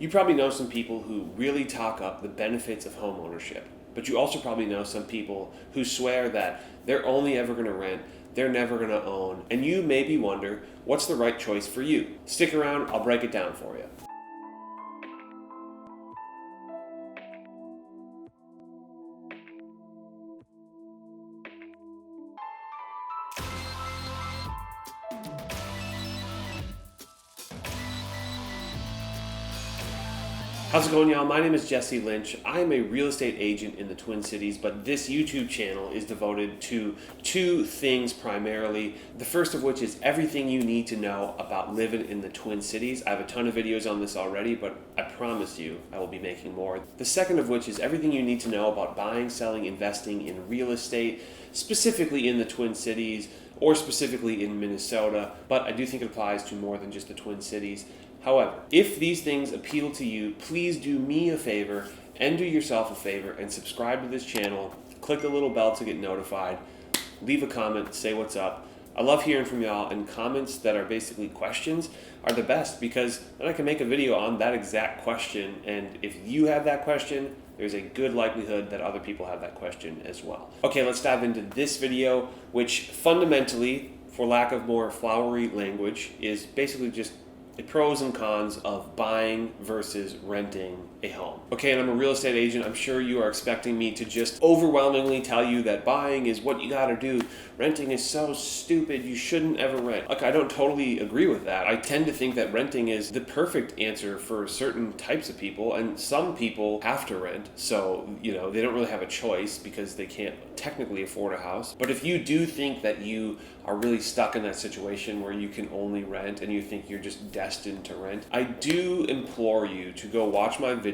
You probably know some people who really talk up the benefits of home ownership, but you also probably know some people who swear that they're only ever going to rent, they're never going to own, and you maybe wonder, what's the right choice for you? Stick around, I'll break it down for you. How's it going, y'all? My name is Jesse Lynch. I am a real estate agent in the Twin Cities, but this YouTube channel is devoted to two things primarily. The first of which is everything you need to know about living in the Twin Cities. I have a ton of videos on this already, but I promise you I will be making more. The second of which is everything you need to know about buying, selling, investing in real estate, specifically in the Twin Cities or specifically in Minnesota, but I do think it applies to more than just the Twin Cities. However, if these things appeal to you, please do me a favor and do yourself a favor and subscribe to this channel. Click the little bell to get notified. Leave a comment, say what's up. I love hearing from y'all, and comments that are basically questions are the best because then I can make a video on that exact question, and if you have that question, there's a good likelihood that other people have that question as well. Okay, let's dive into this video, which fundamentally, for lack of more flowery language, is basically just the pros and cons of buying versus renting a home. Okay, and I'm a real estate agent. I'm sure you are expecting me to just overwhelmingly tell you that buying is what you gotta do. Renting is so stupid, you shouldn't ever rent. Look, I don't totally agree with that. I tend to think that renting is the perfect answer for certain types of people, and some people have to rent, so they don't really have a choice because they can't technically afford a house. But if you do think that you are really stuck in that situation where you can only rent and you think you're just destined to rent, I do implore you to go watch my video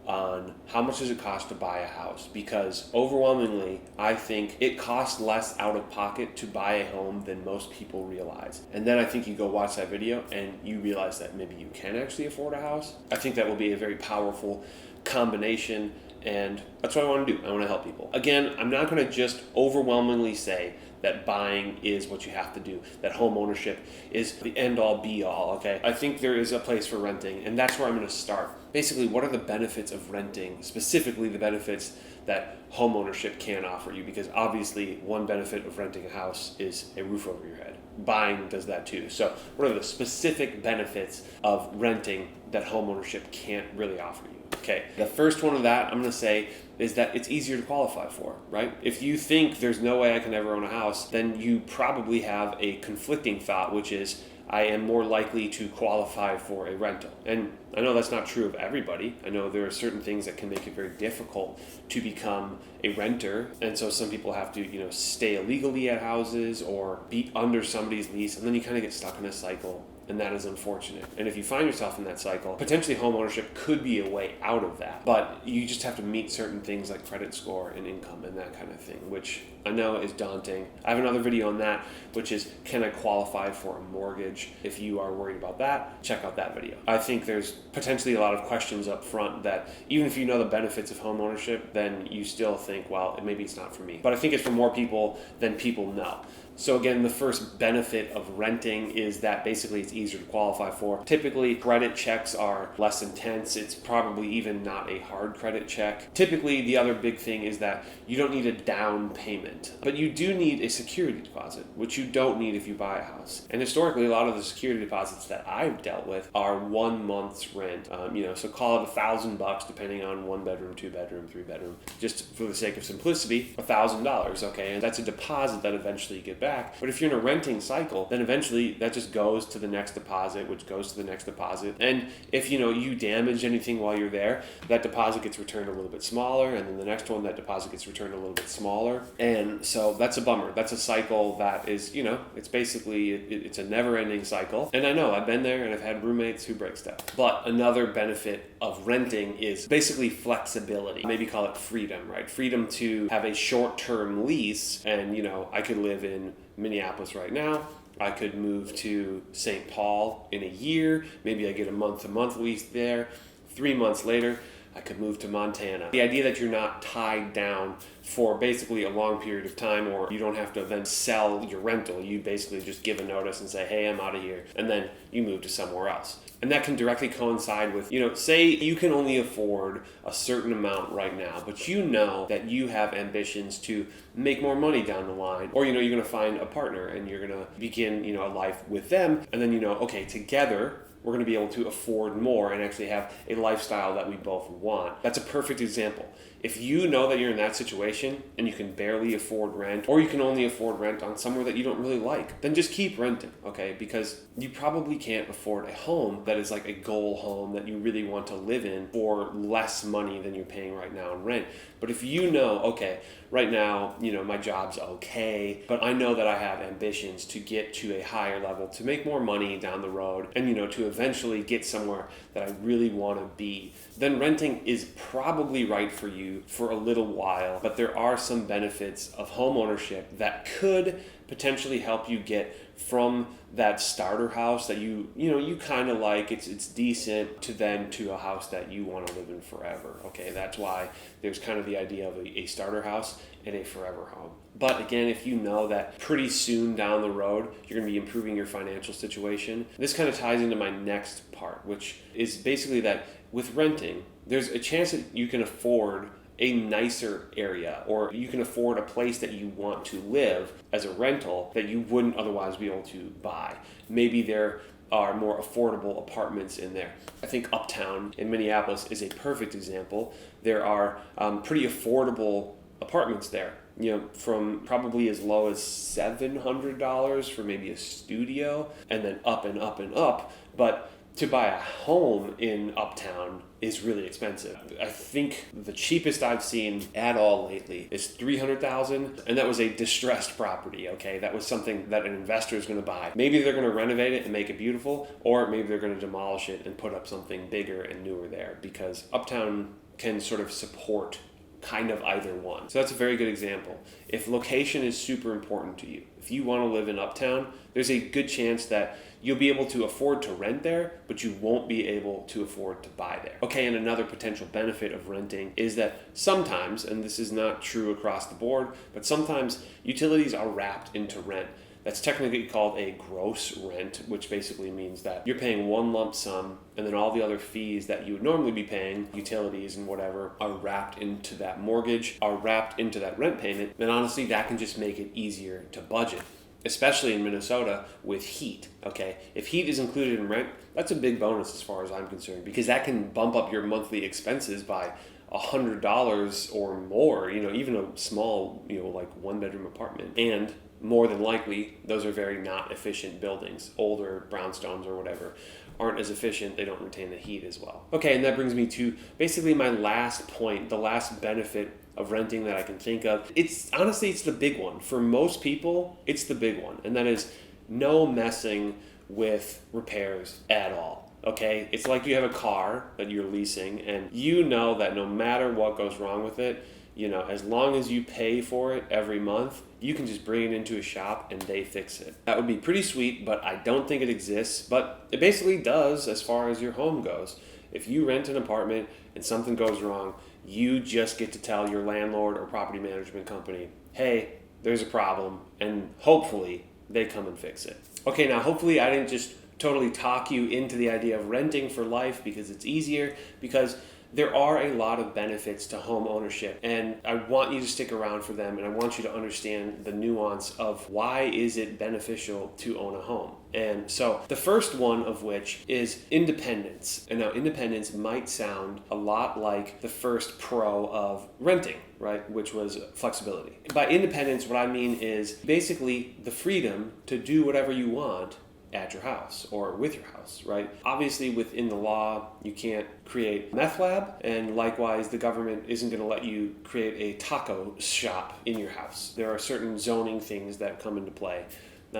on how much does it cost to buy a house, because overwhelmingly I think it costs less out of pocket to buy a home than most people realize. And then I think you go watch that video and you realize that maybe you can actually afford a house. I think that will be a very powerful combination, and that's what I want to do. I want to help people. Again, I'm not going to just overwhelmingly say that buying is what you have to do, that home ownership is the end-all be-all, okay? I think there is a place for renting, and that's where I'm going to start. Basically, what are the benefits of renting, specifically the benefits that home ownership can offer you? Because obviously, one benefit of renting a house is a roof over your head. Buying does that too. So what are the specific benefits of renting that home ownership can't really offer you? Okay, the first one of that I'm going to say is that it's easier to qualify for, right? If you think there's no way I can ever own a house, then you probably have a conflicting thought, which is I am more likely to qualify for a rental. And I know that's not true of everybody. I know there are certain things that can make it very difficult to become a renter. And so some people have to, stay illegally at houses or be under somebody's lease, and then you kind of get stuck in a cycle. And that is unfortunate. And if you find yourself in that cycle, potentially home ownership could be a way out of that. But you just have to meet certain things like credit score and income and that kind of thing, which I know is daunting. I have another video on that, which is, can I qualify for a mortgage? If you are worried about that, check out that video. I think there's potentially a lot of questions up front that even if you know the benefits of home ownership, then you still think, well, maybe it's not for me. But I think it's for more people than people know. So again, the first benefit of renting is that basically it's easier to qualify for. Typically, credit checks are less intense. It's probably even not a hard credit check. Typically, the other big thing is that you don't need a down payment, but you do need a security deposit, which you don't need if you buy a house. And historically, a lot of the security deposits that I've dealt with are 1 month's rent. So call it $1,000 depending on 1 bedroom, 2 bedroom, 3 bedroom. Just for the sake of simplicity, $1,000, okay? And that's a deposit that eventually you get back. But if you're in a renting cycle, then eventually that just goes to the next deposit, which goes to the next deposit. And if you damage anything while you're there, that deposit gets returned a little bit smaller, and then the next one, that deposit gets returned a little bit smaller. And so that's a bummer. That's a cycle that is, it's basically, it's a never-ending cycle. And I know, I've been there and I've had roommates who break stuff. But another benefit of renting is basically flexibility. Maybe call it freedom, right? Freedom to have a short-term lease, and I could live in Minneapolis right now. I could move to St. Paul in a year. Maybe I get a month-to-month lease there. 3 months later, I could move to Montana. The idea that you're not tied down for basically a long period of time, or you don't have to then sell your rental. You basically just give a notice and say, hey, I'm out of here. And then you move to somewhere else. And that can directly coincide with, say you can only afford a certain amount right now, but you know that you have ambitions to make more money down the line, or you're going to find a partner and you're going to begin, a life with them, and then okay, together we're going to be able to afford more and actually have a lifestyle that we both want. That's a perfect example. If you know that you're in that situation and you can barely afford rent, or you can only afford rent on somewhere that you don't really like, then just keep renting, okay? Because you probably can't afford a home that is like a goal home that you really want to live in for less money than you're paying right now in rent. But if you know, okay, right now, my job's okay, but I know that I have ambitions to get to a higher level, to make more money down the road, and, to eventually get somewhere that I really want to be, then renting is probably right for you for a little while. But there are some benefits of home ownership that could potentially help you get from that starter house that you kind of like, it's decent, to a house that you want to live in forever. Okay, that's why there's kind of the idea of a starter house and a forever home. But again, if you know that pretty soon down the road you're going to be improving your financial situation, this kind of ties into my next part, which is basically that with renting, there's a chance that you can afford a nicer area, or you can afford a place that you want to live as a rental that you wouldn't otherwise be able to buy. Maybe there are more affordable apartments in there. I think Uptown in Minneapolis is a perfect example. There are pretty affordable apartments there, from probably as low as $700 for maybe a studio, and then up and up and up. But to buy a home in Uptown is really expensive. I think the cheapest I've seen at all lately is $300,000, and that was a distressed property, okay? That was something that an investor is going to buy. Maybe they're going to renovate it and make it beautiful, or maybe they're going to demolish it and put up something bigger and newer there, because Uptown can sort of support kind of either one. So that's a very good example. If location is super important to you, if you want to live in Uptown, there's a good chance that you'll be able to afford to rent there, but you won't be able to afford to buy there. Okay, and another potential benefit of renting is that sometimes, and this is not true across the board, but sometimes utilities are wrapped into rent. That's technically called a gross rent, which basically means that you're paying one lump sum, and then all the other fees that you would normally be paying, utilities and whatever, are wrapped into that mortgage, are wrapped into that rent payment. And honestly, that can just make it easier to budget, especially in Minnesota with heat, okay? If heat is included in rent, that's a big bonus as far as I'm concerned, because that can bump up your monthly expenses by $100 or more, even a small, like one-bedroom apartment. And more than likely, those are very not efficient buildings. Older brownstones or whatever aren't as efficient. They don't retain the heat as well. Okay, and that brings me to basically my last point, the last benefit of renting that I can think of. It's the big one. For most people, it's the big one, and that is no messing with repairs at all. Okay, it's like you have a car that you're leasing, and you know that no matter what goes wrong with it, as long as you pay for it every month, you can just bring it into a shop and they fix it. That would be pretty sweet, but I don't think it exists. But it basically does as far as your home goes. If you rent an apartment and something goes wrong, you just get to tell your landlord or property management company, hey, there's a problem, and hopefully they come and fix it. Okay, now hopefully I didn't just totally talk you into the idea of renting for life because it's easier, because there are a lot of benefits to home ownership, and I want you to stick around for them, and I want you to understand the nuance of why is it beneficial to own a home. And so the first one of which is independence. And now independence might sound a lot like the first pro of renting, right? Which was flexibility. By independence, what I mean is basically the freedom to do whatever you want at your house or with your house, right? Obviously, within the law, you can't create a meth lab, and likewise, the government isn't going to let you create a taco shop in your house. There are certain zoning things that come into play.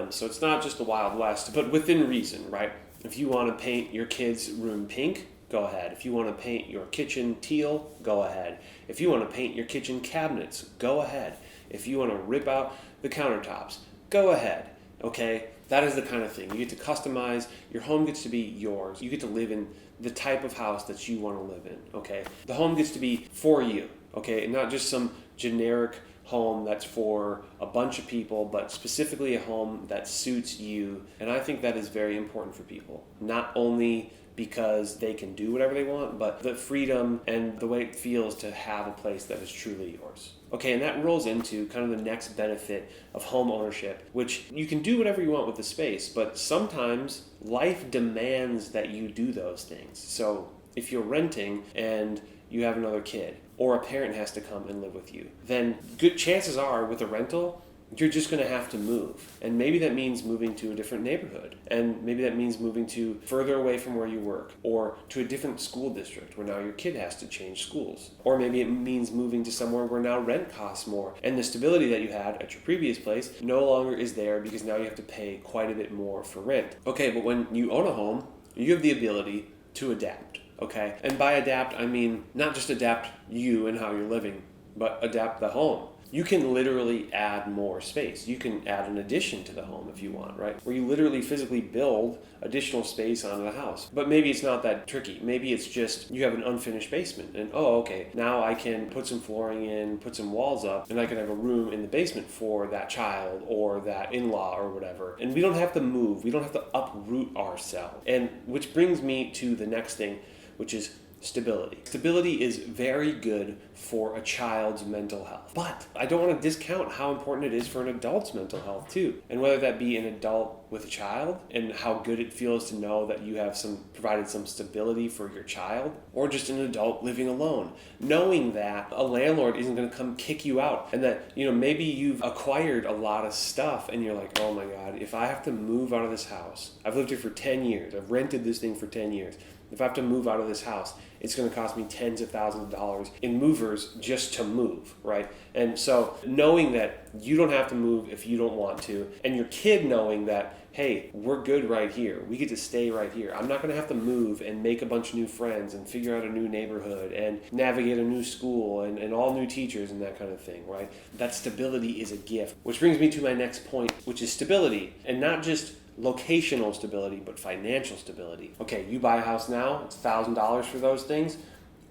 So it's not just the Wild West, but within reason, right? If you want to paint your kid's room pink, go ahead. If you want to paint your kitchen teal, go ahead. If you want to paint your kitchen cabinets, go ahead. If you want to rip out the countertops, go ahead, okay? That is the kind of thing. You get to customize. Your home gets to be yours. You get to live in the type of house that you want to live in, okay? The home gets to be for you, okay? And not just some generic home that's for a bunch of people, but specifically a home that suits you. And I think that is very important for people. Not only because they can do whatever they want, but the freedom and the way it feels to have a place that is truly yours. Okay, and that rolls into kind of the next benefit of home ownership, which you can do whatever you want with the space, but sometimes life demands that you do those things. So if you're renting and you have another kid, or a parent has to come and live with you, then good chances are with a rental, you're just going to have to move. And maybe that means moving to a different neighborhood. And maybe that means moving to further away from where you work, or to a different school district where now your kid has to change schools. Or maybe it means moving to somewhere where now rent costs more. And the stability that you had at your previous place no longer is there because now you have to pay quite a bit more for rent. Okay, but when you own a home, you have the ability to adapt. Okay? And by adapt, I mean not just adapt you and how you're living, but adapt the home. You can literally add more space. You can add an addition to the home if you want, right? Where you literally physically build additional space onto the house. But maybe it's not that tricky. Maybe it's just you have an unfinished basement and okay, now I can put some flooring in, put some walls up, and I can have a room in the basement for that child or that in-law or whatever. And we don't have to move. We don't have to uproot ourselves. And which brings me to the next thing, which is stability. Stability is very good for a child's mental health. But I don't want to discount how important it is for an adult's mental health too. And whether that be an adult with a child and how good it feels to know that you have provided some stability for your child, or just an adult living alone, knowing that a landlord isn't going to come kick you out, and that maybe you've acquired a lot of stuff and you're like, oh my God, if I have to move out of this house, I've lived here for 10 years, I've rented this thing for 10 years, if I have to move out of this house, it's going to cost me tens of thousands of dollars in movers just to move, right? And so knowing that you don't have to move if you don't want to, and your kid knowing that, hey, we're good right here. We get to stay right here. I'm not going to have to move and make a bunch of new friends and figure out a new neighborhood and navigate a new school and all new teachers and that kind of thing, right? That stability is a gift. Which brings me to my next point, which is stability, and not just locational stability, but financial stability. Okay, you buy a house now, it's $1,000 for those things.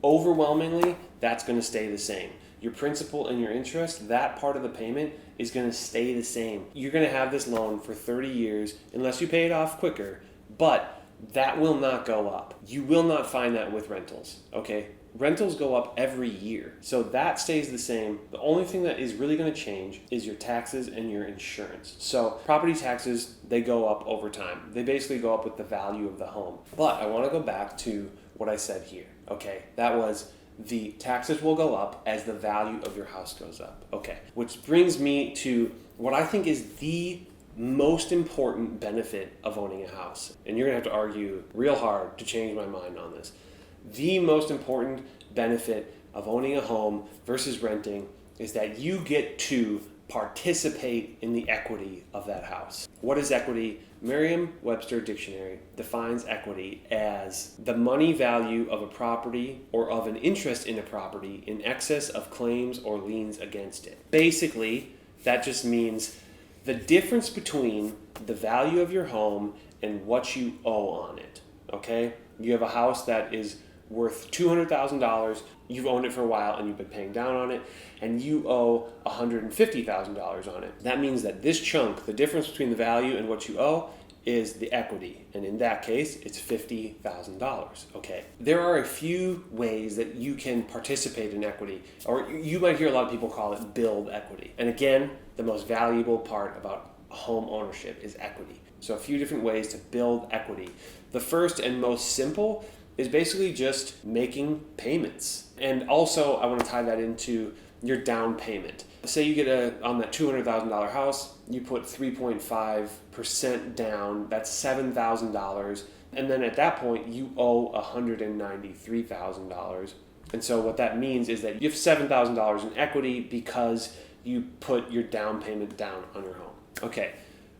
Overwhelmingly, that's going to stay the same. Your principal and your interest, that part of the payment is going to stay the same. You're going to have this loan for 30 years unless you pay it off quicker, but that will not go up. You will not find that with rentals, okay? Rentals go up every year, so that stays the same. The only thing that is really going to change is your taxes and your insurance. So property taxes, they go up over time. They basically go up with the value of the home. But I want to go back to what I said here, okay? That was the taxes will go up as the value of your house goes up, okay? Which brings me to what I think is the most important benefit of owning a house. And you're going to have to argue real hard to change my mind on this. The most important benefit of owning a home versus renting is that you get to participate in the equity of that house. What is equity? Merriam-Webster Dictionary defines equity as the money value of a property or of an interest in a property in excess of claims or liens against it. Basically, that just means the difference between the value of your home and what you owe on it, okay? You have a house that is worth $200,000, you've owned it for a while and you've been paying down on it, and you owe $150,000 on it. That means that this chunk, the difference between the value and what you owe, is the equity. And in that case, it's $50,000, okay? There are a few ways that you can participate in equity, or you might hear a lot of people call it build equity. And again, the most valuable part about home ownership is equity. So a few different ways to build equity. The first and most simple is basically just making payments. And also, I want to tie that into your down payment. Say you get on that $200,000 house, you put 3.5% down, that's $7,000. And then at that point, you owe $193,000. And so what that means is that you have $7,000 in equity because you put your down payment down on your home. Okay.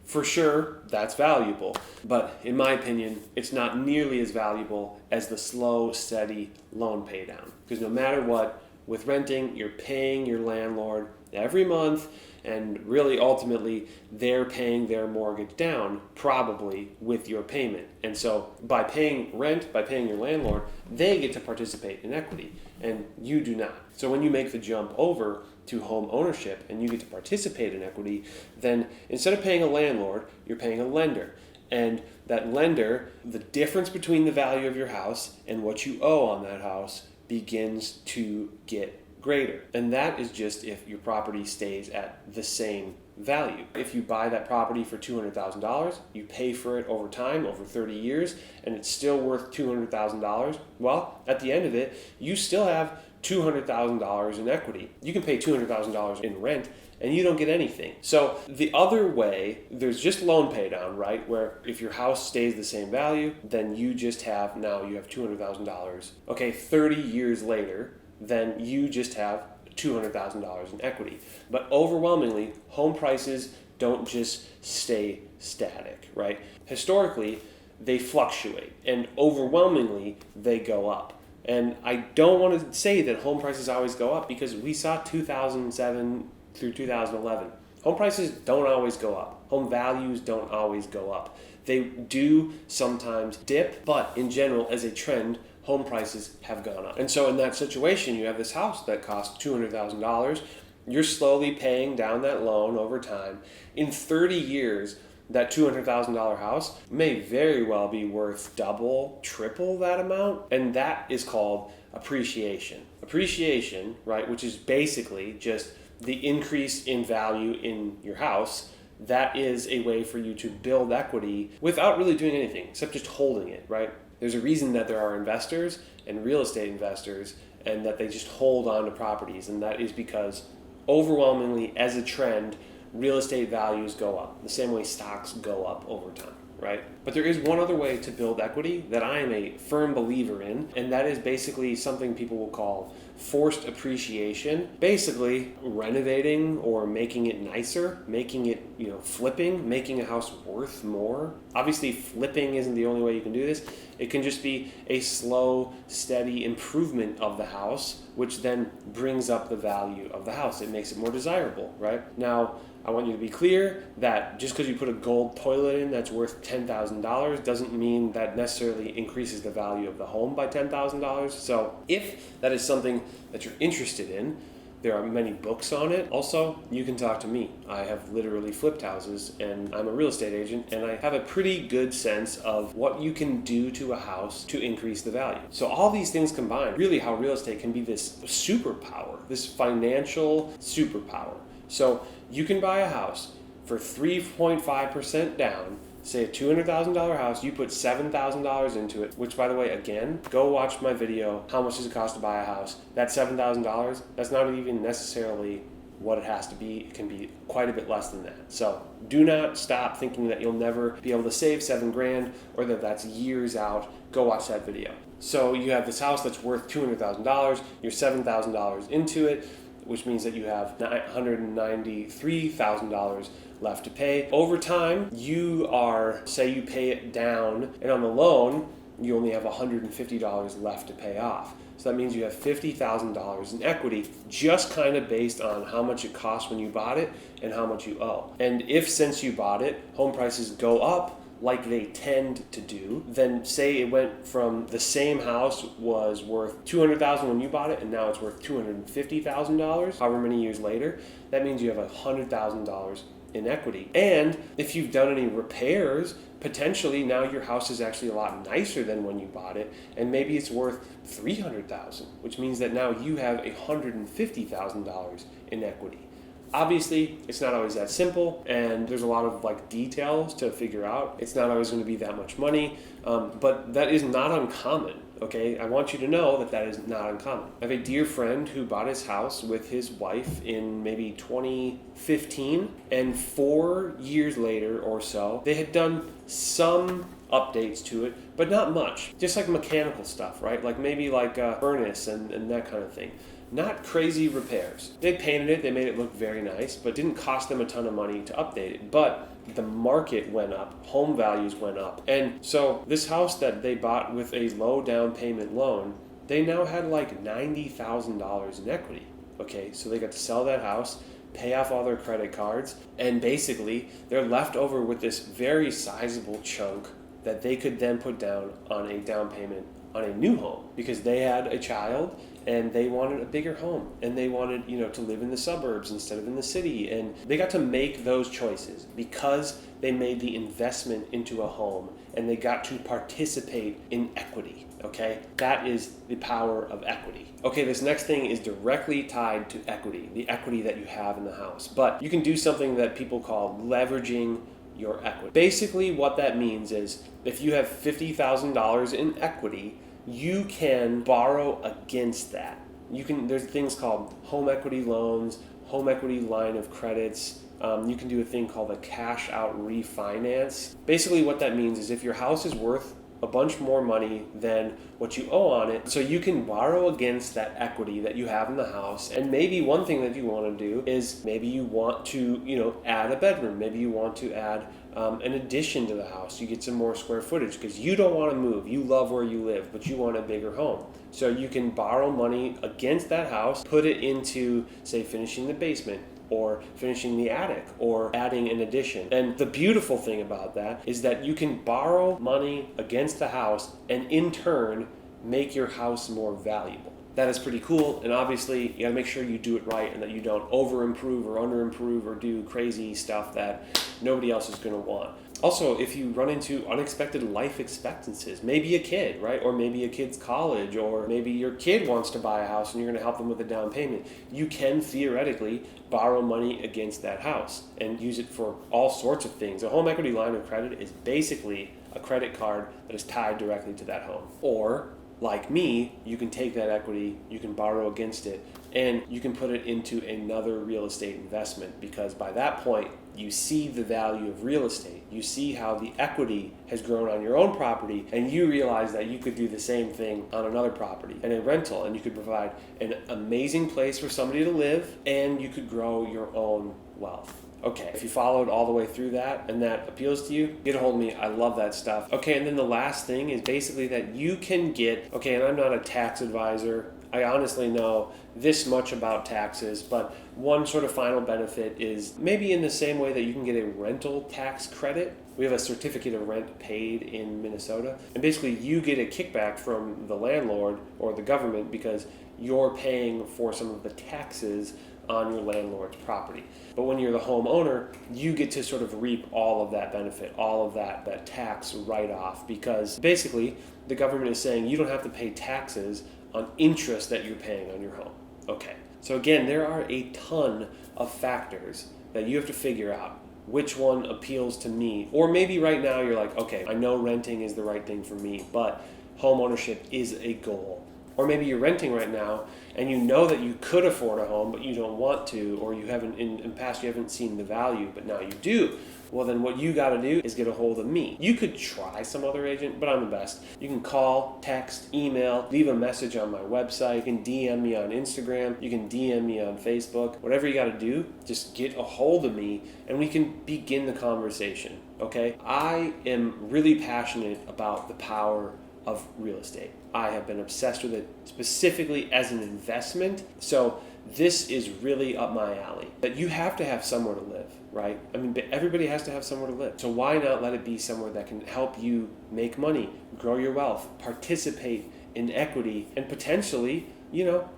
For sure, that's valuable, but in my opinion, it's not nearly as valuable as the slow, steady loan pay down. Because no matter what, with renting, you're paying your landlord every month, and really ultimately, they're paying their mortgage down, probably with your payment. And so by paying rent, by paying your landlord, they get to participate in equity, and you do not. So when you make the jump over to home ownership and you get to participate in equity, then instead of paying a landlord, you're paying a lender. And that lender, the difference between the value of your house and what you owe on that house begins to get greater. And that is just if your property stays at the same value. If you buy that property for $200,000, you pay for it over time, over 30 years, and it's still worth $200,000, well, at the end of it, you still have $200,000 in equity. You can pay $200,000 in rent and you don't get anything. So the other way, there's just loan pay down, right? Where if your house stays the same value, then you just have, now you have $200,000. Okay, 30 years later, then you just have $200,000 in equity. But overwhelmingly, home prices don't just stay static, right? Historically, they fluctuate, and overwhelmingly, they go up. And I don't want to say that home prices always go up, because we saw 2007 through 2011. Home prices don't always go up. Home values don't always go up. They do sometimes dip, but in general, as a trend, home prices have gone up. And so in that situation, you have this house that costs $200,000. You're slowly paying down that loan over time. In 30 years, that $200,000 house may very well be worth double, triple that amount. And that is called appreciation. Appreciation, right, which is basically just the increase in value in your house. That is a way for you to build equity without really doing anything except just holding it, right? There's a reason that there are investors and real estate investors and that they just hold on to properties. And that is because overwhelmingly, as a trend, real estate values go up the same way stocks go up over time, right? But there is one other way to build equity that I am a firm believer in, and that is basically something people will call forced appreciation. Basically, renovating or making it nicer, making it, flipping, making a house worth more. Obviously, flipping isn't the only way you can do this. It can just be a slow, steady improvement of the house, which then brings up the value of the house. It makes it more desirable, right? Now, I want you to be clear that just because you put a gold toilet in that's worth $10,000 doesn't mean that necessarily increases the value of the home by $10,000. So if that is something that you're interested in, there are many books on it. Also, you can talk to me. I have literally flipped houses, and I'm a real estate agent, and I have a pretty good sense of what you can do to a house to increase the value. So all these things combined, really how real estate can be this superpower, this financial superpower. So you can buy a house for 3.5% down, say a $200,000 house, you put $7,000 into it, which by the way, again, go watch my video, how much does it cost to buy a house? That $7,000, that's not even necessarily what it has to be. It can be quite a bit less than that. So do not stop thinking that you'll never be able to save $7,000 or that that's years out. Go watch that video. So you have this house that's worth $200,000, you're $7,000 into it, which means that you have $993,000 left to pay. Over time, you pay it down, and on the loan, you only have $150 left to pay off. So that means you have $50,000 in equity, just kind of based on how much it cost when you bought it and how much you owe. And if since you bought it, home prices go up, like they tend to do, then say it went from the same house was worth $200,000 when you bought it, and now it's worth $250,000, however many years later, that means you have $100,000 in equity. And if you've done any repairs, potentially now your house is actually a lot nicer than when you bought it, and maybe it's worth $300,000, which means that now you have $150,000 in equity. Obviously, it's not always that simple, and there's a lot of details to figure out. It's not always going to be that much money, but that is not uncommon. Okay, I want you to know that that is not uncommon. I have a dear friend who bought his house with his wife in maybe 2015, and 4 years later or so, they had done some updates to it, but not much. Just like mechanical stuff, right? Maybe a furnace and that kind of thing. Not crazy repairs. They painted it, they made it look very nice, but didn't cost them a ton of money to update it. But the market went up, home values went up. And so this house that they bought with a low down payment loan, they now had $90,000 in equity. Okay, so they got to sell that house, pay off all their credit cards, and basically they're left over with this very sizable chunk that they could then put down on a down payment on a new home, because they had a child and they wanted a bigger home, and they wanted, to live in the suburbs instead of in the city, and they got to make those choices because they made the investment into a home and they got to participate in equity. Okay, that is the power of equity. Okay, this next thing is directly tied to equity, the equity that you have in the house, but you can do something that people call leveraging your equity. Basically what that means is if you have $50,000 in equity, you can borrow against that. There's things called home equity loans, home equity line of credits. You can do a thing called a cash out refinance. Basically what that means is if your house is worth a bunch more money than what you owe on it, so you can borrow against that equity that you have in the house. And maybe one thing that you want to do is maybe you want to add a bedroom, maybe you want to add an addition to the house. You get some more square footage because you don't want to move, you love where you live, but you want a bigger home. So you can borrow money against that house, put it into, say, finishing the basement, or finishing the attic, or adding an addition. And the beautiful thing about that is that you can borrow money against the house and in turn make your house more valuable. That is pretty cool, and obviously you gotta make sure you do it right and that you don't over improve or under improve or do crazy stuff that nobody else is gonna want. Also, if you run into unexpected life expectancies, maybe a kid, right? Or maybe a kid's college, or maybe your kid wants to buy a house and you're gonna help them with a down payment, you can theoretically borrow money against that house and use it for all sorts of things. A home equity line of credit is basically a credit card that is tied directly to that home. Or, like me, you can take that equity, you can borrow against it, and you can put it into another real estate investment, because by that point, you see the value of real estate. You see how the equity has grown on your own property, and you realize that you could do the same thing on another property and a rental, and you could provide an amazing place for somebody to live, and you could grow your own wealth. Okay, if you followed all the way through that and that appeals to you, get a hold of me. I love that stuff. Okay, and then the last thing is basically that you can get, okay, and I'm not a tax advisor. I honestly know this much about taxes, but one sort of final benefit is maybe in the same way that you can get a rental tax credit. We have a certificate of rent paid in Minnesota, and basically you get a kickback from the landlord or the government because you're paying for some of the taxes on your landlord's property. But when you're the homeowner, you get to sort of reap all of that benefit, all of that tax write-off, because basically the government is saying you don't have to pay taxes on interest that you're paying on your home. Okay, so again, there are a ton of factors that you have to figure out which one appeals to me. Or maybe right now you're like, okay, I know renting is the right thing for me, but home ownership is a goal. Or maybe you're renting right now and you know that you could afford a home, but you don't want to, or you haven't, in the past you haven't seen the value, but now you do. Well, then what you gotta do is get a hold of me. You could try some other agent, but I'm the best. You can call, text, email, leave a message on my website. You can DM me on Instagram. You can DM me on Facebook. Whatever you gotta do, just get a hold of me and we can begin the conversation, okay? I am really passionate about the power of real estate. I have been obsessed with it specifically as an investment. So this is really up my alley. But you have to have somewhere to live, right? I mean, everybody has to have somewhere to live. So why not let it be somewhere that can help you make money, grow your wealth, participate in equity, and potentially,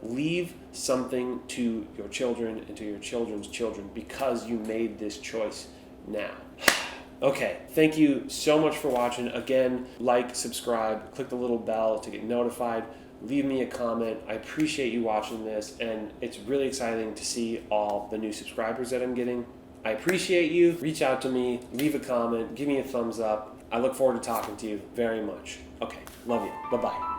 leave something to your children and to your children's children because you made this choice now. Okay, thank you so much for watching. Again, like, subscribe, click the little bell to get notified. Leave me a comment. I appreciate you watching this, and it's really exciting to see all the new subscribers that I'm getting. I appreciate you. Reach out to me, leave a comment, give me a thumbs up. I look forward to talking to you very much. Okay, love you. Bye-bye.